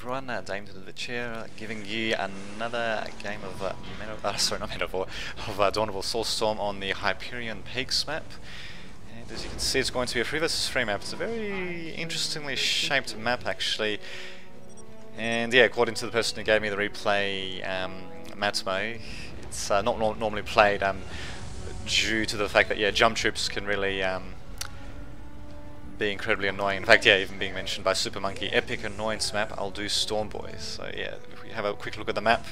everyone, Dame to the chair, giving you another game of Dawn of Soulstorm on the Hyperion Peaks map. And as you can see, it's going to be a 3 vs 3 map. It's a very interestingly shaped map, actually. And yeah, according to the person who gave me the replay, Matmo, it's not normally played due to the fact that jump troops can really be incredibly annoying. In fact, even being mentioned by Super Monkey, epic annoyance map. I'll do Storm Boys. So yeah, if we have a quick look at the map,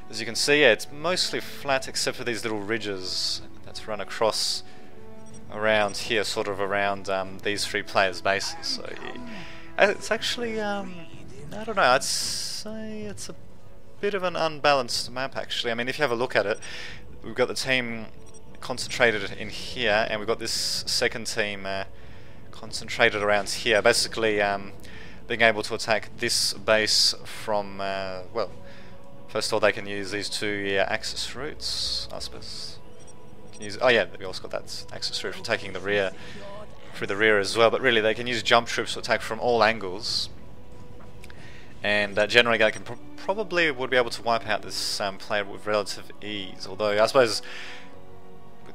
as you can see, it's mostly flat except for these little ridges that's run across around here, sort of around these 3 players' bases. So it's actually I don't know, I'd say it's a bit of an unbalanced map, actually. I mean, if you have a look at it, we've got the team concentrated in here, and we've got this second team concentrated around here, basically being able to attack this base from, well, first of all they can use these 2 access routes, I suppose. Can use, oh yeah, we also got that access route for taking the rear, through the rear as well, but really they can use jump troops to attack from all angles, and generally they can probably would be able to wipe out this player with relative ease, although I suppose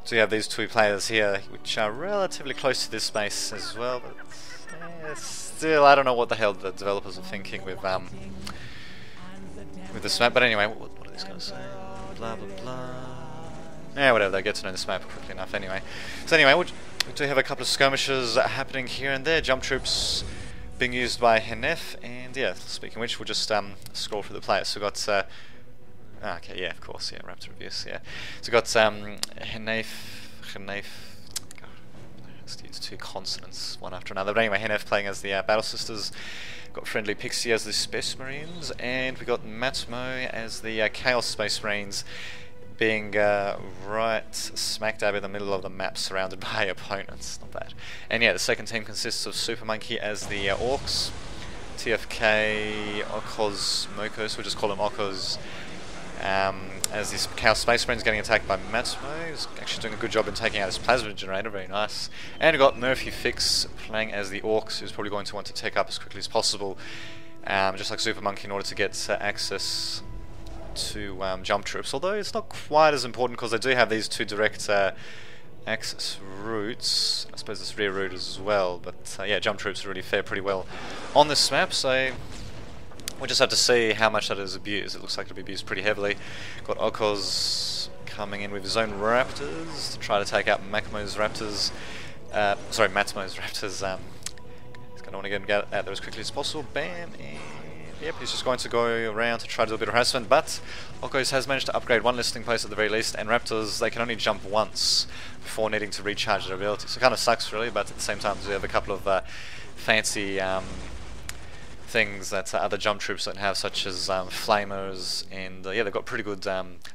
so you have these 2 players here, which are relatively close to this base as well, but still, I don't know what the hell the developers are thinking with this map. But anyway, what are these guys saying? Blah blah blah. Yeah, whatever. They get to know this map quickly enough. Anyway, so anyway, we do have a couple of skirmishes happening here and there. Jump troops being used by Henef, and yeah, speaking of which, we'll just scroll through the players. So we got. Okay, yeah, of course, yeah, Raptor Abuse, yeah. So we've got Henef, God, let's use 2 consonants, one after another. But anyway, Henef playing as the Battle Sisters, got Friendly Pixie as the Space Marines, and we got Matmo as the Chaos Space Marines, being right smack dab in the middle of the map, surrounded by opponents. Not bad. And yeah, the second team consists of Super Monkey as the Orcs, TFK, Okos, Mokos, we'll just call them Okos, as this Chaos Space Marine is getting attacked by Matmo. He's actually doing a good job in taking out his plasma generator, very nice. And we've got Murphy Fix playing as the Orcs, who's probably going to want to take up as quickly as possible, just like Super Monkey, in order to get access to jump troops. Although it's not quite as important because they do have these 2 direct access routes. I suppose this rear route as well, but yeah, jump troops really fare pretty well on this map, so we'll just have to see how much that is abused. It looks like it'll be abused pretty heavily. Got Okos coming in with his own Raptors to try to take out Matmo's Raptors. Sorry, Matmo's Raptors. He's going to want to get out there as quickly as possible. Bam, and yep, he's just going to go around to try to do a bit of harassment, but Okos has managed to upgrade 1 listing post at the very least, and Raptors, they can only jump once before needing to recharge their ability. So it kind of sucks really, but at the same time we have a couple of fancy things that other jump troops don't have, such as flamers, and yeah, they've got pretty good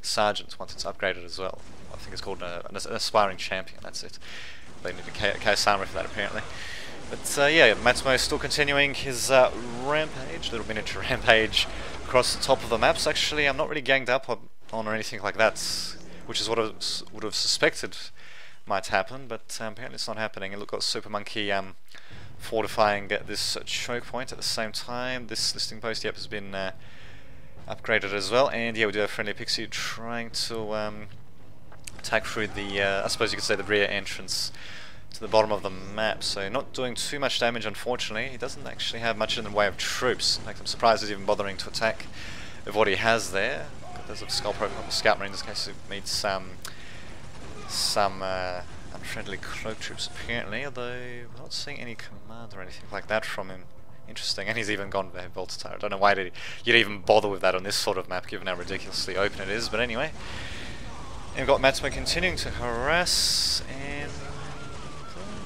sergeants once it's upgraded as well. I think it's called an aspiring champion, that's it. They need a case armor for that apparently. But yeah, Matsumo is still continuing his rampage, little miniature rampage across the top of the maps. Actually, I'm not really ganged up on or anything like that, which is what I would have suspected might happen, but apparently it's not happening. And look, got Super Monkey fortifying this choke point at the same time. This listing post, yep, has been upgraded as well, and yeah, we do have Friendly Pixie trying to attack through the, I suppose you could say, the rear entrance to the bottom of the map, so not doing too much damage unfortunately. He doesn't actually have much in the way of troops. In fact, I'm surprised he's even bothering to attack with what he has there. But there's a Scout Marine in this case who meets some unfriendly cloak troops apparently, although we're not seeing any command or anything like that from him. Interesting, and he's even gone there, Voltaire. I don't know why you'd even bother with that on this sort of map, given how ridiculously open it is, but anyway. And we've got Matsumo continuing to harass, and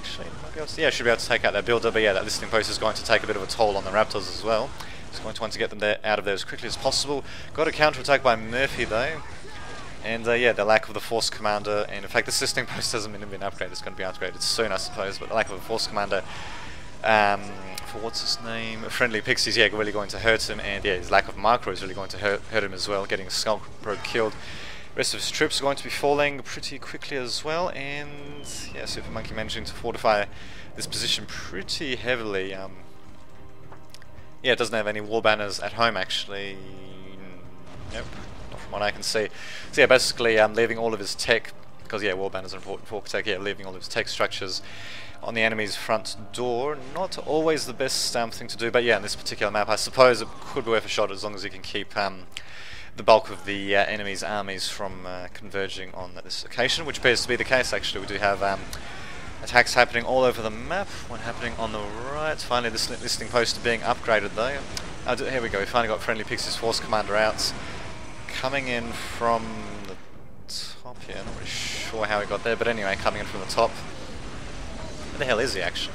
actually, might be able to, yeah, should be able to take out that builder, but yeah, that listing post is going to take a bit of a toll on the Raptors as well. He's going to want to get them out of there as quickly as possible. Got a counter-attack by Murphy though. And yeah, the lack of the Force Commander, and in fact the listing post hasn't been upgraded, it's going to be upgraded soon I suppose, but the lack of a Force Commander for what's his name, Friendly Pixies, yeah, really going to hurt him, and yeah, his lack of Macro is really going to hurt him as well, getting Skull Probe killed. The rest of his troops are going to be falling pretty quickly as well, and yeah, Super Monkey managing to fortify this position pretty heavily. Yeah, it doesn't have any war banners at home actually. Nope, not from what I can see. So yeah, basically leaving all of his tech, because yeah, war banners are important for tech, yeah, leaving all of his tech structures on the enemy's front door. Not always the best thing to do, but yeah, in this particular map I suppose it could be worth a shot as long as you can keep the bulk of the enemy's armies from converging on this location, which appears to be the case actually. We do have attacks happening all over the map, one happening on the right. Finally this listening post being upgraded though. Here we go, we finally got Friendly Pixies Force Commander out. Coming in from the top here, not really sure how he got there, but anyway, coming in from the top. Where the hell is he actually?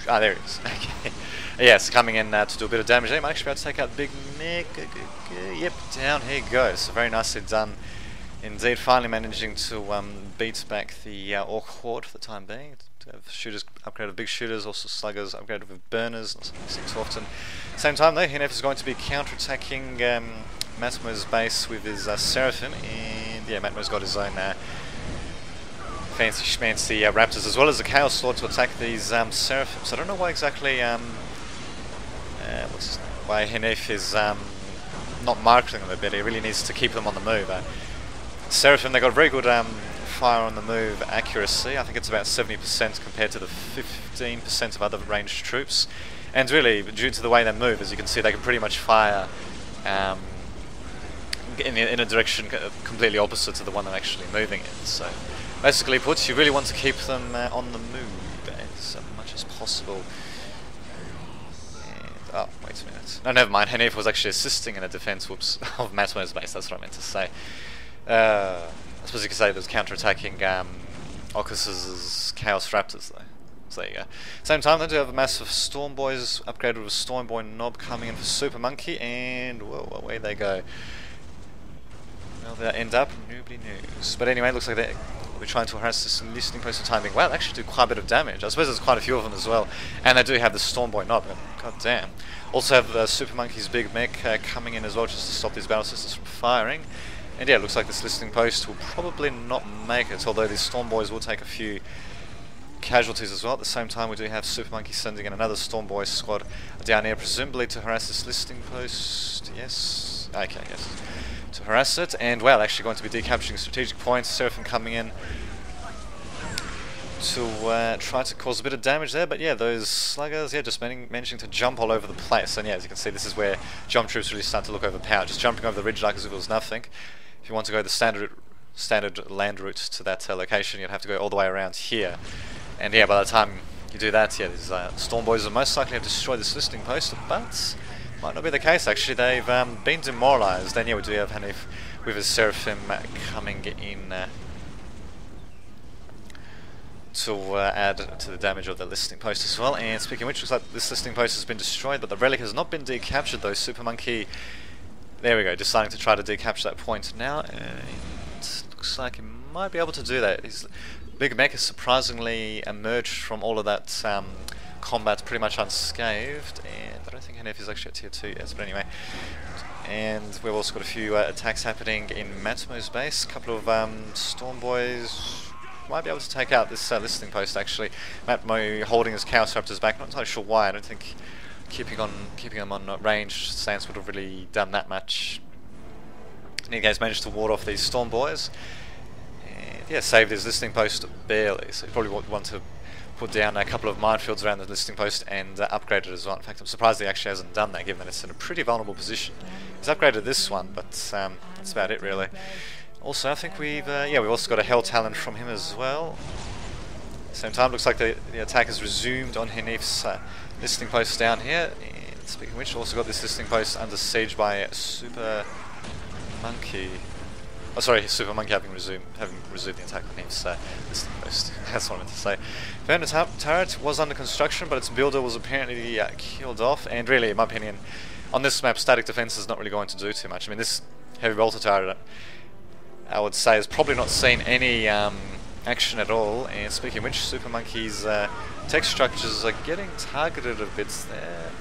Ah, there he is. Okay. Yes, coming in to do a bit of damage there. Might actually be able to take out Big Mick. Yep, down he goes. So very nicely done indeed. Finally managing to beat back the Orc Horde for the time being. To have shooters upgraded with big shooters, also sluggers upgraded with burners. Not something you see too often. Same time though, Hinef is going to be counter-attacking Matmo's base with his Seraphim. And yeah, Matmo's got his own fancy schmancy raptors, as well as the Chaos Lord to attack these Seraphims. I don't know why exactly why Hinef is not marketing them a bit. He really needs to keep them on the move. Seraphim, they got very good fire on the move accuracy. I think it's about 70% compared to the 15% of other ranged troops. And really, due to the way they move, as you can see, they can pretty much fire in a direction completely opposite to the one they're actually moving in. So basically put, you really want to keep them on the move as much as possible. And, oh, wait a minute. No, never mind. Henef was actually assisting in a defense, whoops, of Matmo's base. That's what I meant to say. I suppose you could say there's counter-attacking Ocus's Chaos Raptors, though. So there you go. Same time, they do have a massive Storm Boys upgraded with Storm Boy Knob coming in for Super Monkey, and whoa, away they go. Well, they'll end up noobly news. But anyway, it looks like they're trying to harass this listening post for time being. Wow, they actually do quite a bit of damage. I suppose there's quite a few of them as well. And they do have the Storm Boy Knob. God damn. Also have Super Monkey's big mech coming in as well, just to stop these battle systems from firing. And yeah, it looks like this listening post will probably not make it, although these Storm Boys will take a few casualties as well. At the same time, we do have Super Monkey sending in another Storm Boy squad down here, presumably to harass this listening post. Yes. Okay, yes. To harass it, and well, actually going to be decapturing strategic points. Seraphim coming in to try to cause a bit of damage there, but yeah, those sluggers, yeah, just managing to jump all over the place. And yeah, as you can see, this is where jump troops really start to look overpowered, just jumping over the ridge like as if it was nothing. If you want to go the standard land route to that location, you'd have to go all the way around here. And yeah, by the time you do that, yeah, these Storm Boys will most likely have destroyed this listening post, but might not be the case actually. They've been demoralized. And yeah, we do have Hanif with his Seraphim coming in to add to the damage of the listening post as well. And speaking of which, looks like this listening post has been destroyed, but the relic has not been decaptured though. Super Monkey, there we go, deciding to try to decapture that point now. It looks like he might be able to do that. His big mech has surprisingly emerged from all of that combat pretty much unscathed, and I don't think Hanef is actually at tier 2 yet, but anyway. And we've also got a few attacks happening in Matmo's base. A couple of Storm Boys might be able to take out this listening post actually. Matmo holding his Chaos Raptors back, not entirely sure why. I don't think keeping them on range stance would have really done that much. And you guys managed to ward off these Storm Boys. And yeah, saved his listening post barely, so you probably want to put down a couple of minefields around the listening post and upgrade it as well. In fact, I'm surprised he actually hasn't done that, given that it's in a pretty vulnerable position. He's upgraded this one, but that's about it really. Also, I think we've also got a Hell Talon from him as well. Same time, looks like the attack has resumed on Hanif's listening post down here. And speaking of which, also got this listening post under siege by Super Monkey. Oh, sorry, Super Monkey having resumed the attack on Hanif's listening post. That's what I meant to say. Burner turret was under construction, but its builder was apparently killed off. And really, in my opinion, on this map, static defense is not really going to do too much. I mean, this heavy bolter turret, I would say, has probably not seen any action at all. And speaking of which, Super Monkey's tech structures are getting targeted a bit there.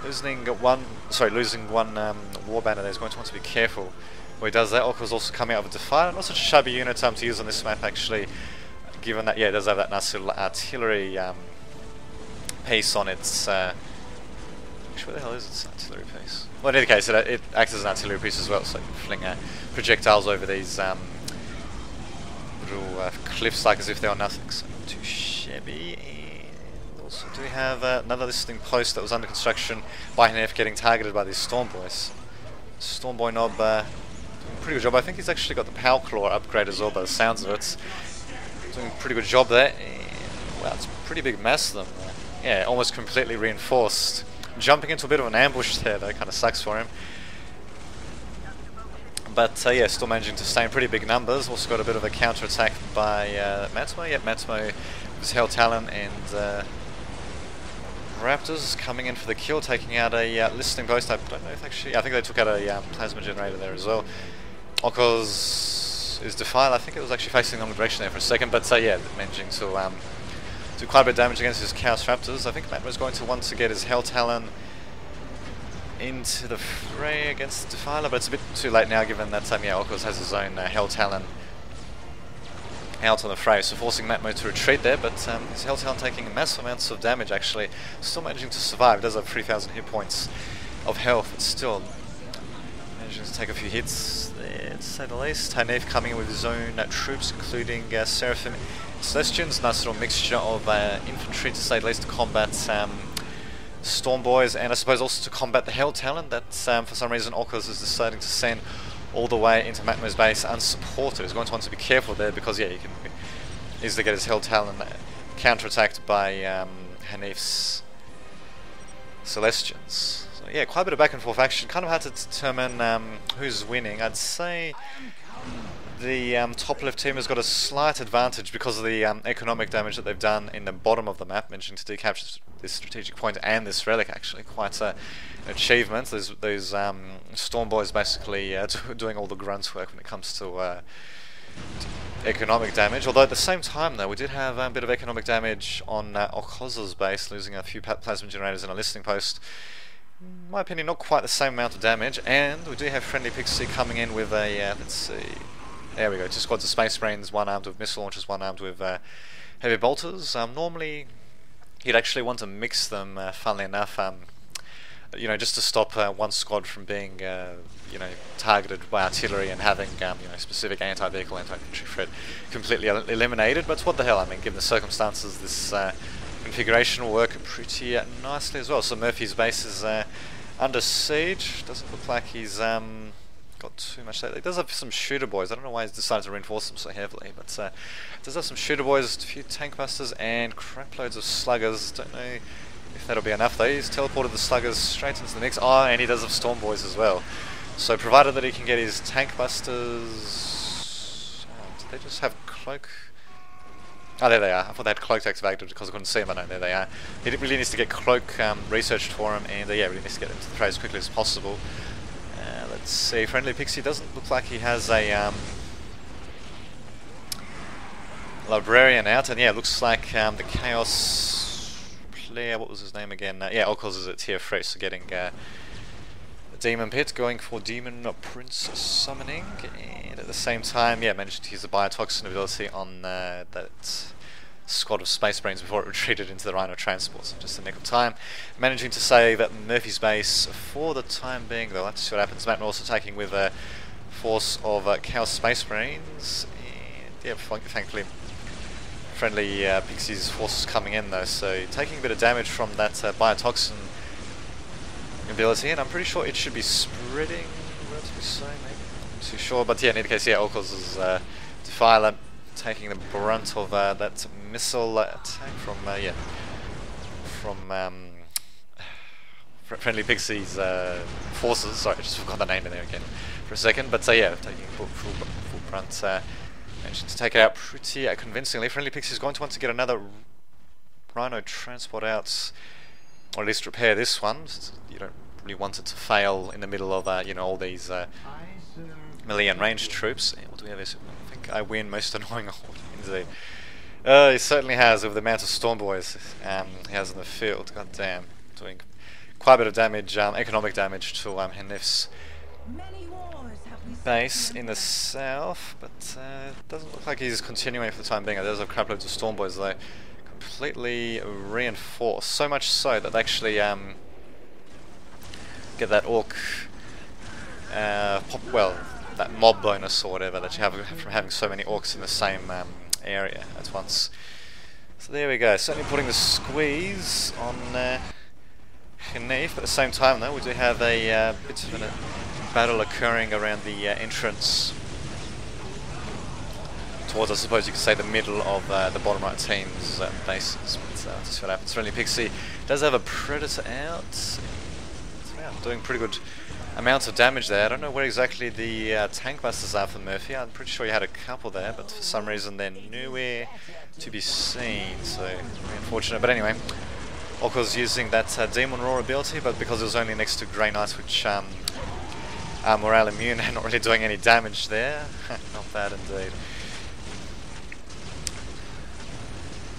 Losing one war banner there is going to want to be careful where he does that. Orca's also coming out with Defiant. Not such a shabby unit to use on this map actually, given that, yeah, it does have that nice little artillery piece on its Actually, where the hell is its artillery piece? Well, in any case, it acts as an artillery piece as well, so you can fling projectiles over these little cliffs like as if they are nothing. So not too shabby. And also, do we have another listing post that was under construction by HNF getting targeted by these Storm Boys? Storm Boy Knob doing a pretty good job. I think he's actually got the Power Claw upgrade as well by the sounds of it. Doing a pretty good job there. And, wow, it's a pretty big mass of them. Yeah, almost completely reinforced. Jumping into a bit of an ambush there, though, kind of sucks for him. But yeah, still managing to stay in pretty big numbers. Also got a bit of a counter attack by Matmo. Yep, Matmo with his Hell Talon and Raptors coming in for the kill, taking out a listing post. I don't know if actually, I think they took out a plasma generator there as well. Okos is Defile. I think it was actually facing the wrong direction there for a second, but yeah, managing to do quite a bit of damage against his Chaos Raptors. I think Matmo's going to want to get his Hell Talon into the fray against Defiler, but it's a bit too late now given that yeah, Okos has his own Hell Talon out on the fray, so forcing Matmo to retreat there, but his Hell Talon taking massive amounts of damage actually, still managing to survive. It does have 3,000 hit points of health, but still managing to take a few hits there, to say the least. Hanef coming in with his own troops, including Seraphim Celestians, nice little mixture of infantry to say the least to combat Storm Boys, and I suppose also to combat the Hell Talon that for some reason Okos is deciding to send all the way into Matmo's base unsupported. He's going to want to be careful there because yeah, you can easily get his Hell Talon counter-attacked by Hanif's Celestians. So yeah, quite a bit of back and forth action. Kind of hard to determine who's winning. I'd say the top left team has got a slight advantage because of the economic damage that they've done in the bottom of the map, managing to decapture this strategic point and this relic actually. Quite an achievement. Those Storm Boys basically doing all the grunt work when it comes to economic damage. Although at the same time though, we did have a bit of economic damage on Okoz's base, losing a few plasma generators and a listening post. In my opinion, not quite the same amount of damage, and we do have Friendly Pixie coming in with a, let's see, there we go, 2 squads of Space Marines, one armed with missile launchers, one armed with heavy bolters. Normally, you'd actually want to mix them, funnily enough, you know, just to stop one squad from being, you know, targeted by artillery and having, you know, specific anti-vehicle, anti-infantry threat completely eliminated. But what the hell, I mean, given the circumstances, this configuration will work pretty nicely as well. So Murphy's base is under siege. Doesn't look like he's got too much there. He does have some shooter boys. I don't know why he's decided to reinforce them so heavily, but does have some shooter boys, a few tank busters, and crap loads of sluggers. Don't know if that'll be enough though. He's teleported the sluggers straight into the mix. Oh, and he does have storm boys as well. So provided that he can get his tank busters... Oh, did they just have cloak? Oh, there they are. I thought they had cloak activated because I couldn't see them, but no, there they are. He really needs to get cloak researched for him, and yeah, really needs to get into the fray as quickly as possible. Let's see, Friendly Pixie doesn't look like he has a Librarian out, and yeah, it looks like the Chaos player, what was his name again? Yeah, Okos is at tier 3, so getting Demon Pit, going for Demon Prince Summoning, and at the same time, yeah, managed to use the Biotoxin ability on that squad of Space Marines before it retreated into the Rhino transport, so just a nick of time. Managing to save at Murphy's base for the time being, though. Let's see what happens. Matt also taking with a force of Chaos Space Marines, and yeah, thankfully Friendly Pixie's forces coming in though, so taking a bit of damage from that Biotoxin ability, and I'm pretty sure it should be spreading relatively so, maybe. I'm not too sure, but yeah, in any case, yeah, Okos is Defiler taking the brunt of that missile attack from yeah, from Friendly Pixie's forces. Sorry, I just forgot the name in there again for a second. But yeah, taking full brunt, managing to take it out pretty convincingly. Friendly Pixie is going to want to get another Rhino transport out, or at least repair this one. You don't really want it to fail in the middle of you know, all these melee and ranged troops. And what do we have here? I think I win most annoying indeed. He certainly has, with the amount of Storm Boys he has in the field. God damn, doing quite a bit of damage, economic damage to Hanif's base in the south, but it doesn't look like he's continuing for the time being. There's a crap loads of Storm Boys though, completely reinforced. So much so that they actually get that orc, well, that mob bonus or whatever that you have from having so many orcs in the same area at once. So there we go, certainly putting the squeeze on Hyperion, but at the same time though we do have a bit of a battle occurring around the entrance towards, I suppose you could say, the middle of the bottom right team's bases. But just what happens. Friendly Pixie does have a Predator out. Doing pretty good amounts of damage there. I don't know where exactly the tank busters are for Murphy. I'm pretty sure he had a couple there, but for some reason they're nowhere to be seen. So very unfortunate. But anyway, Orca's using that Demon Roar ability, but because it was only next to Grey Knights, which are morale immune and not really doing any damage there. Not bad indeed.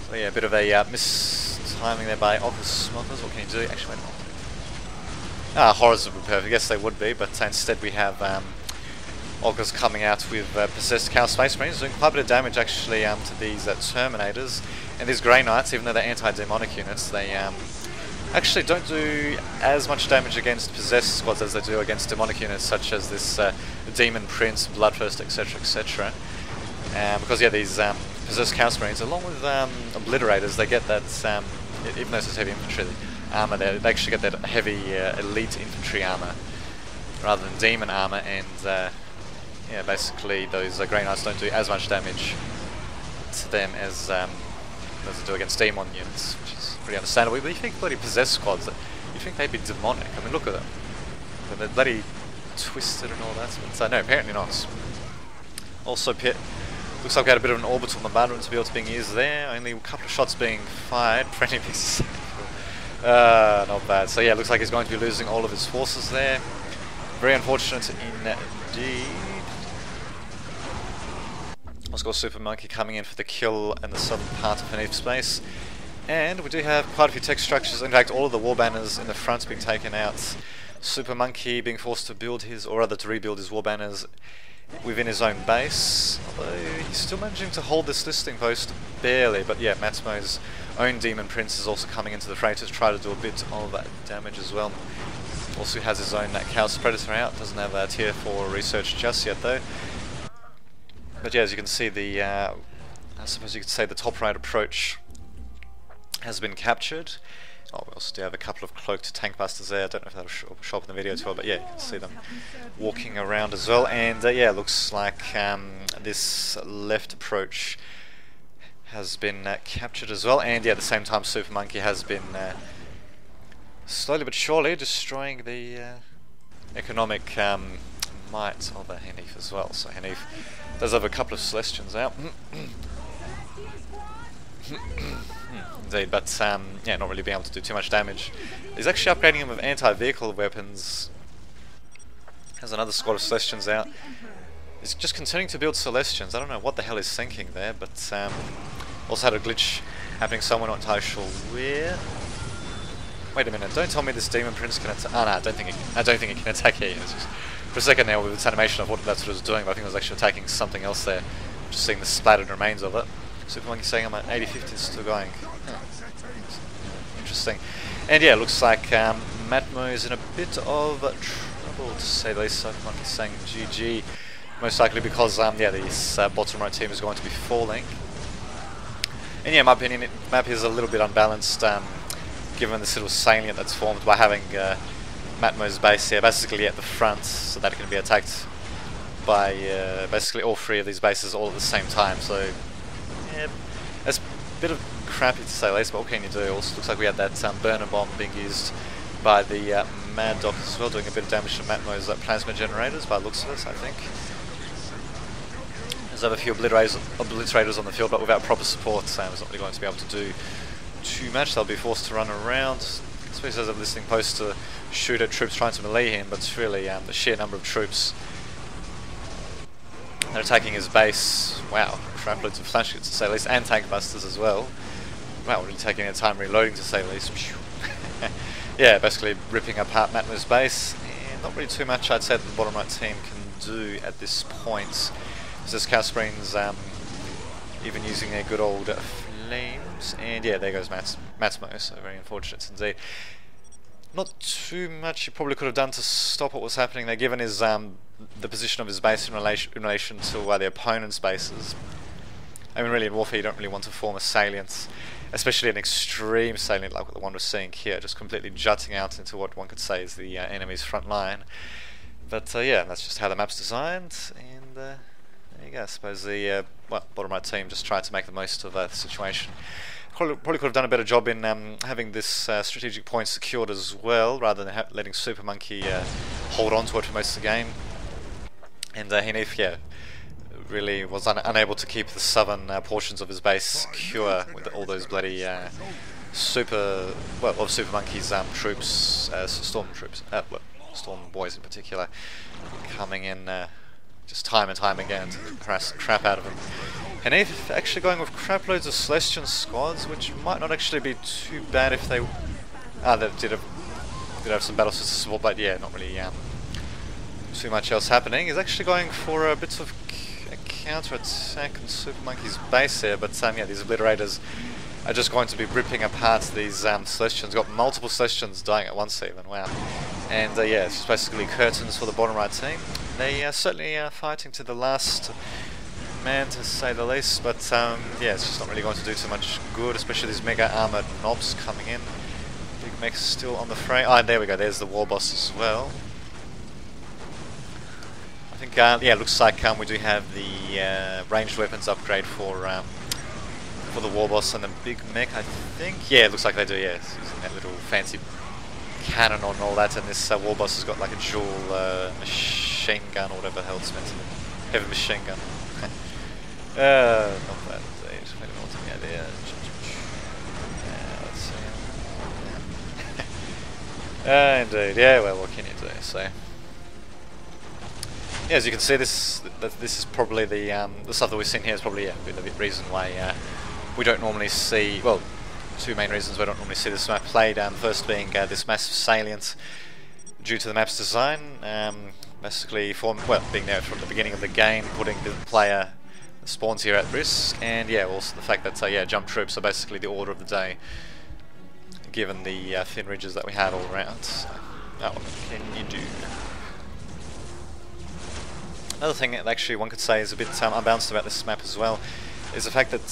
So yeah, a bit of a mistiming there by Orca's Smokers. What can you do? Actually, wait a moment. Horrors would be perfect. Yes, they would be, but instead we have Orca's coming out with Possessed Chaos Space Marines, doing quite a bit of damage actually to these Terminators. And these Grey Knights, even though they're anti-demonic units, they actually don't do as much damage against possessed squads as they do against demonic units, such as this Demon Prince, Bloodthirst, etc., etc. Because yeah, these Possessed Chaos Marines, along with Obliterators, they get that, even though it's heavy infantry armor, they actually get that heavy elite infantry armor rather than demon armor, and yeah, basically those Grey Knights don't do as much damage to them as they do against demon units, which is pretty understandable. But you think bloody possessed squads, you think they'd be demonic. I mean, look at them. They're bloody twisted and all that. But no, apparently not. Also, looks like we had a bit of an orbital bombardment to be able to being used there. Only a couple of shots being fired. Friendly pieces. Not bad. So yeah, looks like he's going to be losing all of his forces there. Very unfortunate indeed. Let's go Super Monkey coming in for the kill in the southern part of Hyperion space. And we do have quite a few tech structures. In fact, all of the war banners in the front being taken out. Super Monkey being forced to build his, or rather to rebuild his war banners within his own base. Although he's still managing to hold this listing post barely. But yeah, Matsumo's own Demon Prince is also coming into the fray to try to do a bit of damage as well. Also has his own Chaos Predator out. Doesn't have a tier 4 research just yet though. But yeah, as you can see, the I suppose you could say the top right approach has been captured. Oh, we also do have a couple of cloaked tank busters there. I don't know if that'll show up in the video too well, but yeah, you can see them walking around as well. And yeah, looks like this left approach has been captured as well. And yeah, at the same time, Super Monkey has been slowly but surely destroying the economic might of Hyperion as well. So Hyperion does have a couple of Celestians out. Indeed, but yeah, not really being able to do too much damage. He's actually upgrading him with anti-vehicle weapons. Has another squad of Celestians out. He's just continuing to build Celestians. I don't know what the hell he's thinking there, but also had a glitch happening somewhere, not entirely sure where. Wait a minute! Don't tell me this Demon Prince can attack. Oh no, I don't think it can attack here. For a second there, with its animation of what that's what it was doing, but I think it was actually attacking something else there. Just seeing the splattered remains of it. Super Monkey saying I'm at 80-50, still going. Interesting. And yeah, looks like Matmo is in a bit of trouble, to say the least. Super Monkey saying GG, most likely because yeah, this bottom right team is going to be falling. And yeah, in my opinion, the map is a little bit unbalanced, given this little salient that's formed by having Matmo's base here basically at the front, so that it can be attacked by basically all three of these bases all at the same time. So yeah, it's a bit of crappy to say the least, but what can you do? Also looks like we had that burner bomb being used by the Mad Dog as well, doing a bit of damage to Matmo's plasma generators by the looks of this, I think. There's a few obliterators on the field, but without proper support, Sam is not really going to be able to do too much. They'll be forced to run around. I suppose there's a listening post to shoot at troops trying to melee him, but it's really the sheer number of troops that are attacking his base. Wow, tramploads of flash hits to say the least, and tank busters as well. Wow, really taking their time reloading to say the least. Yeah, basically ripping apart Matmo's base, and not really too much I'd say that the bottom right team can do at this point. This Chaos Marines even using their good old flames, and yeah, there goes Matsumo, so very unfortunate indeed. not too much he probably could have done to stop what was happening there, given his the position of his base in relation to the opponent's bases. I mean, really in warfare you don't really want to form a salient, especially an extreme salient like the one we're seeing here, just completely jutting out into what one could say is the enemy's front line. But yeah, that's just how the map's designed, and there you go. I suppose the bottom right team just tried to make the most of the situation. Probably could have done a better job in having this strategic point secured as well, rather than letting Super Monkey hold on to it for most of the game. And Hinif, yeah, really was unable to keep the southern portions of his base secure with all those bloody Super Monkey's troops, Storm troops, Storm boys in particular, coming in just time and time again to harass the crap out of him. And Heath actually going with crap loads of Celestian squads, which might not actually be too bad if they... they did have some battle system support, but yeah, not really too much else happening. He's actually going for a bit of a counter-attack on Super Monkey's base here, but yeah, these Obliterators are just going to be ripping apart these Celestians. Got multiple Celestians dying at once even, wow. And yeah, it's just basically curtains for the bottom right team. They certainly are fighting to the last man, to say the least, but yeah, it's just not really going to do too much good, especially these mega armored knobs coming in. Big mech's still on the fray. Oh, there we go, there's the war boss as well. I think, yeah, looks like we do have the ranged weapons upgrade for the war boss and the big mech, I think. Yeah, it looks like they do, yeah. It's using that little fancy cannon on all that, and this war boss has got like a dual machine gun or whatever the hell it's meant to be. Heavy machine gun. Not bad indeed. Maybe more to the idea. Let's see. Indeed, yeah, well, what can you do? So, yeah, as you can see, this is probably the stuff that we've seen here is probably the reason why we don't normally see, well, two main reasons we don't normally see this map played. First being this massive salient due to the map's design, basically being there from the beginning of the game, putting the player spawns here at risk, and yeah, also the fact that yeah, jump troops are basically the order of the day, given the thin ridges that we have all around. So, what can you do? Another thing that actually one could say is a bit unbalanced about this map as well is the fact that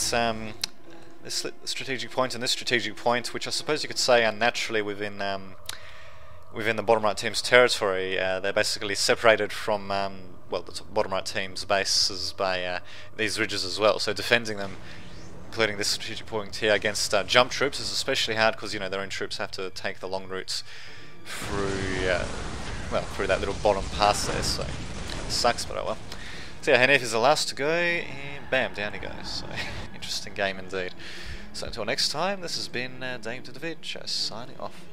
this strategic point and this strategic point, which I suppose you could say are naturally within the bottom right team's territory, they're basically separated from the bottom right team's bases by these ridges as well. So defending them, including this strategic point here against jump troops, is especially hard because their own troops have to take the long routes through through that little bottom pass there. So it sucks, but oh well. So yeah, Hanif is the last to go, and bam, down he goes. So interesting game indeed. So until next time, this has been Dame to the Vid, signing off.